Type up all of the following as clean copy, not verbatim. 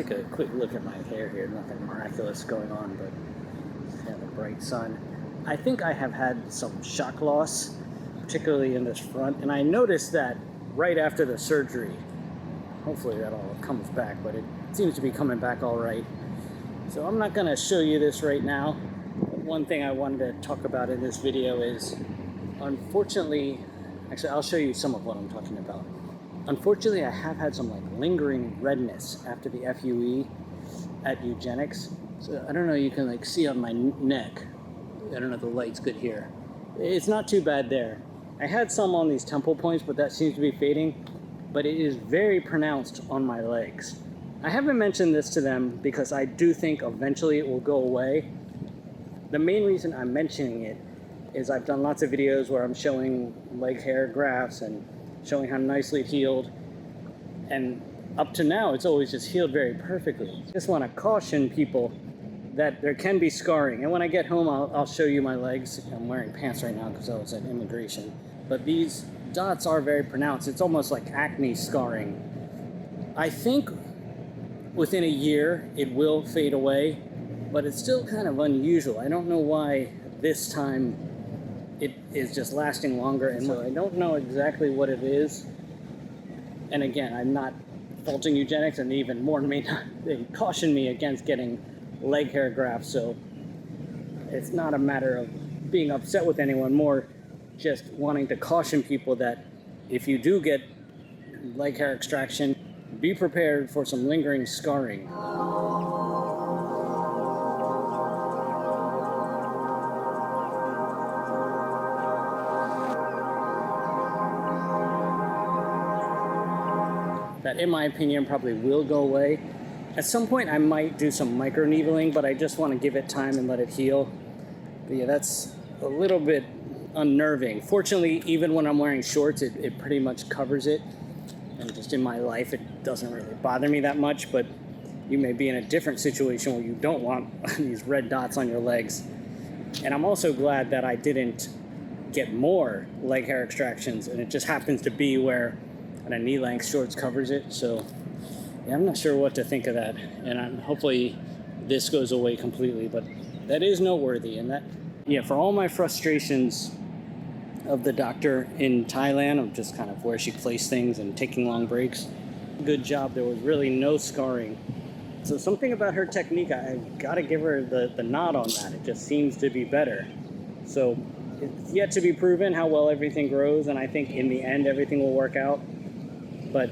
take a quick look at my hair here. Nothing miraculous going on, but it's kind of a bright sun. I think I have had some shock loss, particularly in this front, and I noticed that right after the surgery. Hopefully that all comes back, but it seems to be coming back all right. So I'm not going to show you this right now. One thing I wanted to talk about in this video is, unfortunately, actually I'll show you some of what I'm talking about. Unfortunately, I have had some like lingering redness after the FUE at eugenics. So I don't know, you can like see on my neck. I don't know if the light's good here. It's not too bad there. I had some on these temple points, but that seems to be fading. But it is very pronounced on my legs. I haven't mentioned this to them because I do think eventually it will go away. The main reason I'm mentioning it is I've done lots of videos where I'm showing leg hair grafts and showing how nicely it healed. And up to now, it's always just healed very perfectly. I just want to caution people that there can be scarring. And when I get home, I'll show you my legs. I'm wearing pants right now because I was at immigration. But these dots are very pronounced. It's almost like acne scarring. I think within a year it will fade away, but it's still kind of unusual. I don't know why this time it is just lasting longer, and so I don't know exactly what it is. And again, I'm not faulting eugenics, and even more they caution me against getting leg hair grafts, so it's not a matter of being upset with anyone, more just wanting to caution people that if you do get leg hair extraction, be prepared for some lingering scarring. That, in my opinion, probably will go away. At some point, I might do some microneedling, but I just want to give it time and let it heal. But yeah, that's a little bit unnerving. Fortunately, even when I'm wearing shorts, it pretty much covers it. And just in my life, it doesn't really bother me that much, but you may be in a different situation where you don't want these red dots on your legs. And I'm also glad that I didn't get more leg hair extractions, and it just happens to be where a knee-length shorts covers it. So yeah, I'm not sure what to think of that, and hopefully this goes away completely, but that is noteworthy. And that, yeah, for all my frustrations of the doctor in Thailand, of just kind of where she placed things and taking long breaks, good job. There was really no scarring. So something about her technique, I gotta give her the nod on that. It just seems to be better. So it's yet to be proven how well everything grows, and I think in the end everything will work out. But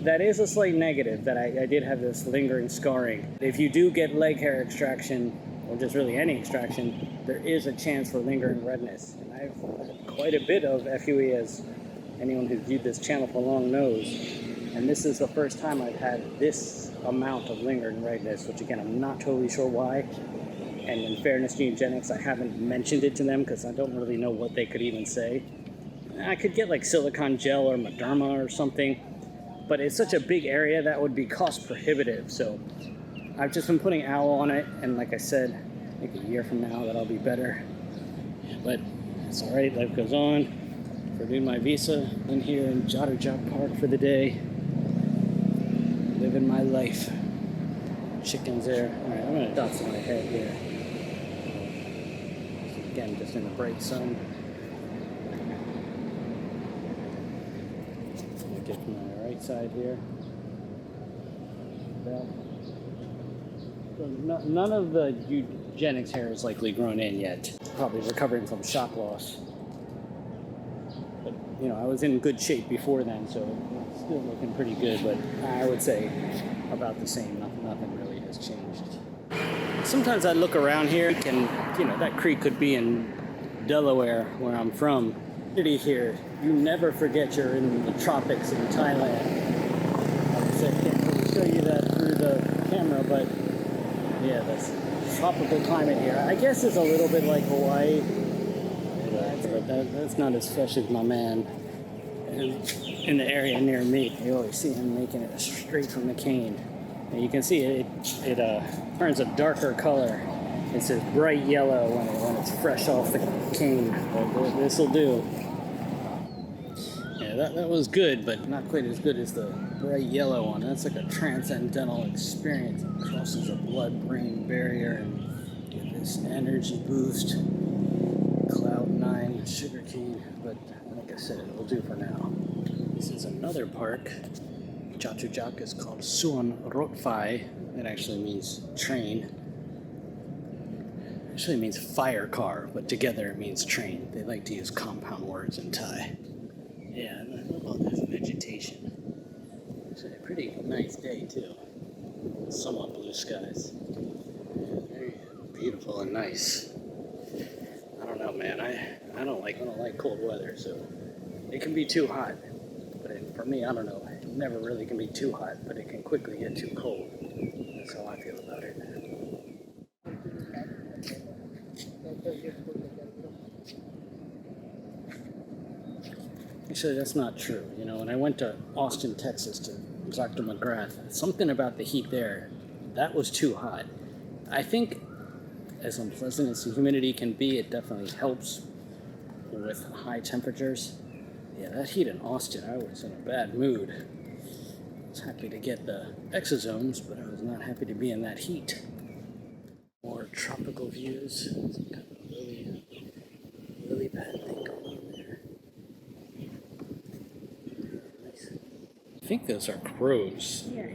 that is a slight negative, that I did have this lingering scarring. If you do get leg hair extraction, or just really any extraction, there is a chance for lingering redness. And I've had quite a bit of FUE, as anyone who's viewed this channel for long knows. And this is the first time I've had this amount of lingering redness, which again, I'm not totally sure why. And in fairness to eugenics, I haven't mentioned it to them because I don't really know what they could even say. I could get like silicone gel or Mederma or something, but it's such a big area that would be cost prohibitive. So I've just been putting aloe on it, and like I said, I think a year from now that'll be better. But it's all right, life goes on. Renewed my visa, in here in Jotterjog Park for the day. Living my life. Chickens there. All right, I'm gonna dot some of my head here. Again, just in the bright sun. Get from my right side here. So none of the eugenics hair is likely grown in yet. Probably recovering from shock loss. But you know, I was in good shape before then, so it's still looking pretty good. But I would say about the same. Nothing really has changed. Sometimes I look around here, and you know, that creek could be in Delaware, where I'm from. Here, you never forget you're in the tropics in Thailand. Obviously, I can't really show you that through the camera, but yeah, that's tropical climate here. I guess it's a little bit like Hawaii, but that's not as fresh as my man in the area near me. You always see him making it straight from the cane. And you can see it turns a darker color. It's this bright yellow when it's fresh off the cane. But this will do. Yeah, that was good, but not quite as good as the bright yellow one. That's like a transcendental experience. It crosses a blood-brain barrier and get this energy boost. Cloud 9 sugarcane, but like I said, it'll do for now. This is another park. Chatuchak is called Suan Rotfai. That actually means train. Actually means fire car, but together it means train. They like to use compound words in Thai. Yeah, I love all this vegetation. It's a pretty nice day too. Somewhat blue skies. Yeah, very beautiful and nice. I don't know, man. I don't like cold weather, so it can be too hot. But for me, I don't know. It never really can be too hot, but it can quickly get too cold. That's how I feel about it. Actually, that's not true. You know, when I went to Austin, Texas to Dr. McGrath, something about the heat there, that was too hot. I think as unpleasant as the humidity can be, it definitely helps with high temperatures. Yeah, that heat in Austin, I was in a bad mood. I was happy to get the exosomes, but I was not happy to be in that heat. More tropical views. Some kind of really bad thing going on there. Nice. I think those are crows. Yeah.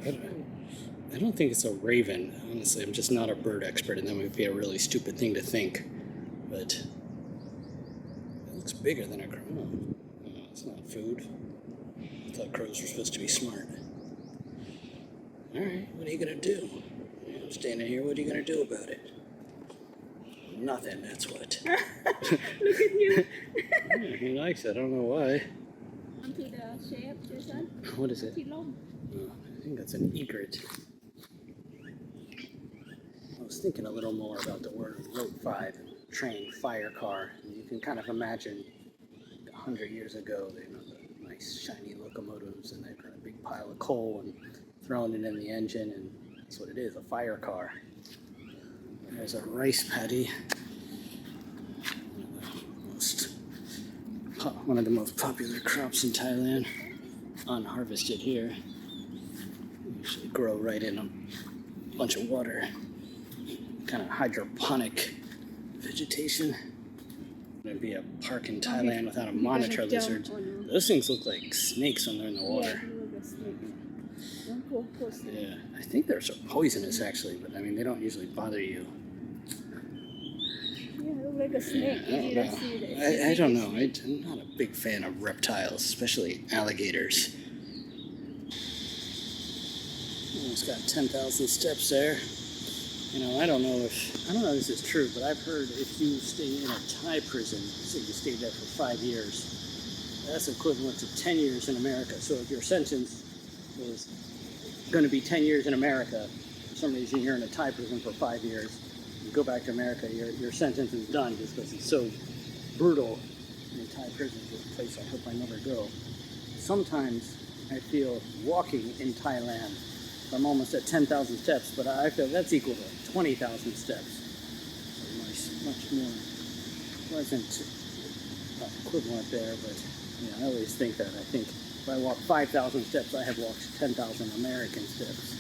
I don't think it's a raven. Honestly, I'm just not a bird expert, and that would be a really stupid thing to think. But it looks bigger than a crow. Oh, it's not food. I thought crows were supposed to be smart. Alright, what are you gonna do? I'm standing here, what are you gonna do about it? Nothing, that's what. Look at you. Yeah, he likes it, I don't know why. Onto the shape, Jason. What is it? Tilom. Oh, I think that's an egret. I was thinking a little more about the word road 5, train, fire car. You can kind of imagine 100 years ago, they had the nice shiny locomotives, and they've got a big pile of coal and throwing it in the engine, and that's what it is, a fire car. There's a rice paddy. One of the most popular crops in Thailand. Unharvested here. Usually grow right in a bunch of water. Kind of hydroponic vegetation. There'd be a park in Thailand without a monitor lizard. Those things look like snakes when they're in the water. Yeah, I think they're so poisonous actually, but I mean they don't usually bother you. Yeah, look like a snake. I don't know. I'm not a big fan of reptiles, especially alligators. Almost got 10,000 steps there. You know, I don't know if this is true, but I've heard if you stay in a Thai prison, say you stayed there for 5 years, that's equivalent to 10 years in America. So if your sentence is going to be 10 years in America, for some reason you're in a Thai prison for 5 years, you go back to America, your sentence is done just because it's so brutal. In Thai prison is a place I hope I never go. Sometimes I feel walking in Thailand, I'm almost at 10,000 steps, but I feel that's equal to 20,000 steps. Much more pleasant equivalent there, but yeah, I always think that. I think if I walk 5,000 steps, I have walked 10,000 American steps.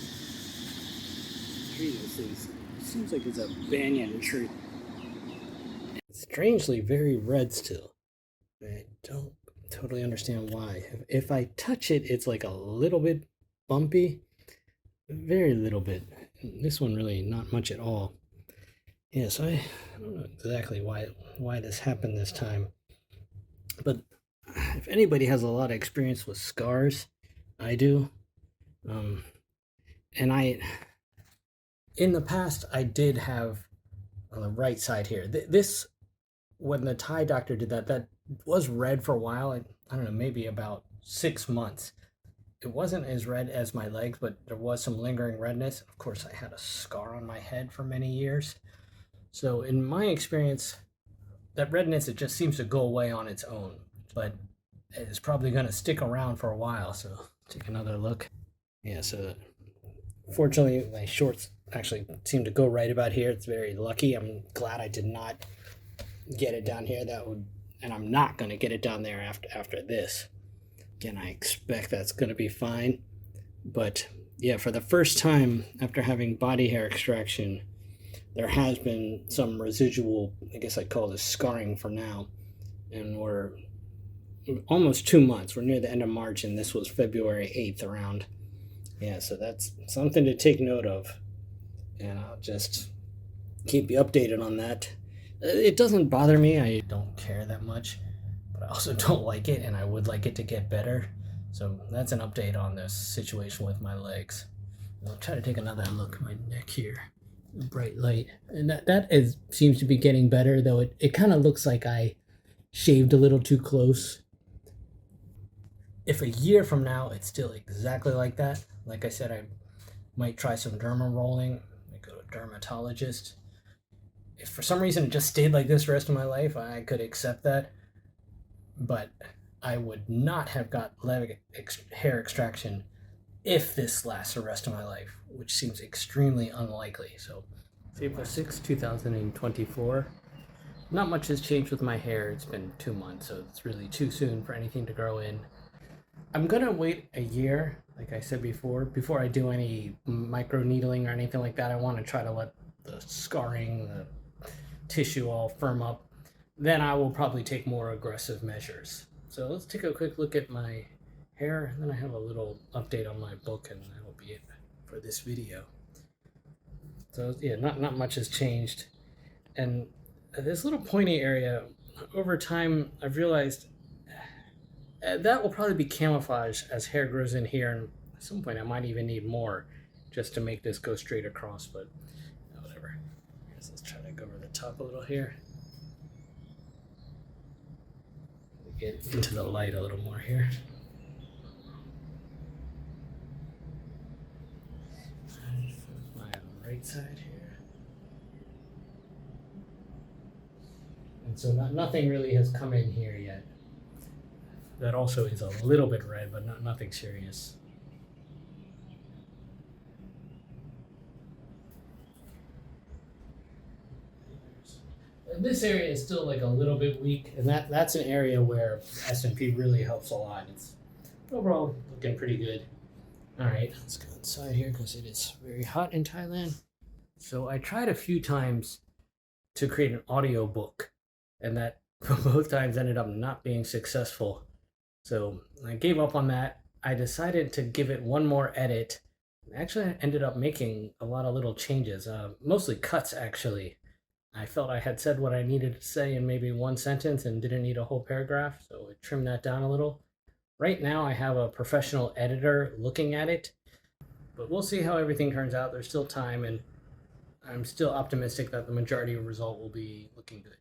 This seems like it's a banyan tree. It's strangely very red still. I don't totally understand why. If I touch it, it's like a little bit bumpy. Very little bit. This one really not much at all. Yeah, so I don't know exactly why this happened this time. But if anybody has a lot of experience with scars, I do. And in the past, I did have on the right side here. This, when the Thai doctor did that was red for a while. I don't know, maybe about 6 months. It wasn't as red as my legs, but there was some lingering redness. Of course, I had a scar on my head for many years. So in my experience, that redness, it just seems to go away on its own. But it's probably going to stick around for a while. So take another look. Yeah, so fortunately, my shorts actually seem to go right about here. It's very lucky. I'm glad I did not get it down here. And I'm not going to get it down there after this. Again, I expect that's going to be fine. But yeah, for the first time after having body hair extraction, there has been some residual, I guess I'd call this scarring for now. And we're almost 2 months. We're near the end of March, and this was February 8th around. Yeah, so that's something to take note of. And I'll just keep you updated on that. It doesn't bother me. I don't care that much, but I also don't like it, and I would like it to get better. So that's an update on this situation with my legs. I'll try to take another look at my neck here. Bright light. And that seems to be getting better, though it kind of looks like I shaved a little too close. If a year from now it's still exactly like that, like I said, I might try some derma rolling. I go to a dermatologist. If for some reason it just stayed like this the rest of my life, I could accept that. But I would not have got hair extraction if this lasts the rest of my life, which seems extremely unlikely. So, April 6, 2024. Not much has changed with my hair. It's been 2 months, so it's really too soon for anything to grow in. I'm gonna wait a year, like I said before I do any micro needling or anything like that. I want to try to let the scarring, the tissue all firm up. Then I will probably take more aggressive measures. So let's take a quick look at my hair, and then I have a little update on my book, and that will be it for this video. So yeah, not much has changed. And this little pointy area, over time, I've realized that will probably be camouflage as hair grows in here, and at some point I might even need more just to make this go straight across, but whatever. Let's try to go over the top a little here. Get into the light a little more here. My right side here. And so nothing really has come in here yet. That also is a little bit red, but nothing serious. This area is still like a little bit weak, and that's an area where S&P really helps a lot. It's overall looking pretty good. All right, let's go inside here because it is very hot in Thailand. So I tried a few times to create an audio book, and that both times ended up not being successful. So I gave up on that. I decided to give it one more edit. Actually, I ended up making a lot of little changes, mostly cuts actually. I felt I had said what I needed to say in maybe one sentence and didn't need a whole paragraph, so I trimmed that down a little. Right now I have a professional editor looking at it, but we'll see how everything turns out. There's still time, and I'm still optimistic that the majority of the result will be looking good.